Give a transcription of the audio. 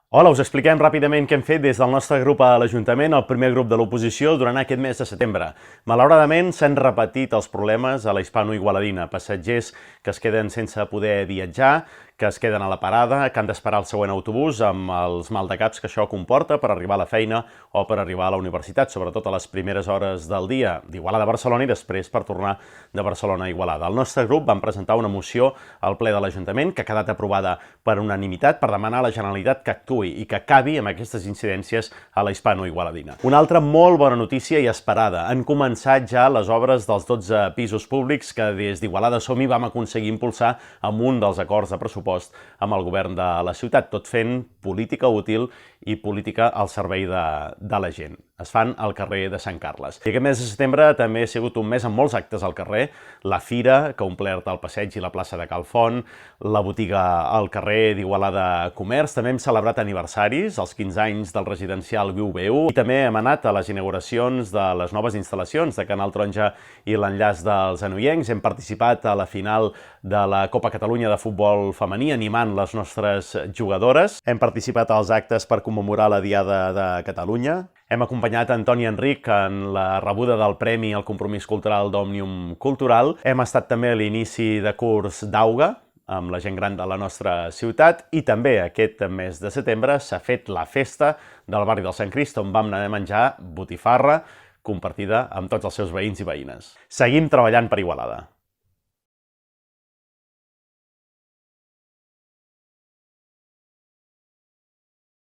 Hola, us expliquem ràpidament què hem fet des del nostre grup a l'Ajuntament, el primer grup de l'oposició, durant aquest mes de setembre. Malauradament, s'han repetit els problemes a la hispano-igualadina. Passatgers que es queden sense poder viatjar, que es queden a la parada, que han d'esperar el següent autobús amb els maldecaps que això comporta per arribar a la feina o per arribar a la universitat, sobretot a les primeres hores del dia d'Igualada a Barcelona i després per tornar de Barcelona a Igualada. El nostre grup vam presentar una moció al ple de l'Ajuntament que ha quedat aprovada per unanimitat per demanar a la Generalitat que actuï i que acabi amb aquestes incidències a la hispano-igualadina. Una altra molt bona notícia i esperada. Han començat ja les obres dels 12 pisos públics que des d'Igualada Som-hi vam aconseguir impulsar amb un dels acords de pressupost amb el govern de la ciutat, tot fent política útil i política al servei de la gent. Es fan al carrer de Sant Carles. I aquest mes de setembre també ha sigut un mes amb molts actes al carrer. La fira, que ha omplert el passeig i la plaça de Cal Font, la botiga al carrer d'Igualada Comerç. També hem celebrat aniversaris, els 15 anys del residencial Viu-Veu, i també hem anat a les inauguracions de les noves instal·lacions de Canal Taronja i l'enllaç dels anoiencs. Hem participat a la final de la Copa Catalunya de futbol femení, animant les nostres jugadores. Hem participat als actes per commemorar la Diada de Catalunya. Hem acompanyat Antoni Enric en la rebuda del Premi al Compromís Cultural d'Òmnium Cultural. Hem estat també a l'inici de curs d'Auga, amb la gent gran de la nostra ciutat, i també aquest mes de setembre s'ha fet la festa del barri del Sant Crist, on vam anar a menjar botifarra compartida amb tots els seus veïns i veïnes. Seguim treballant per Igualada.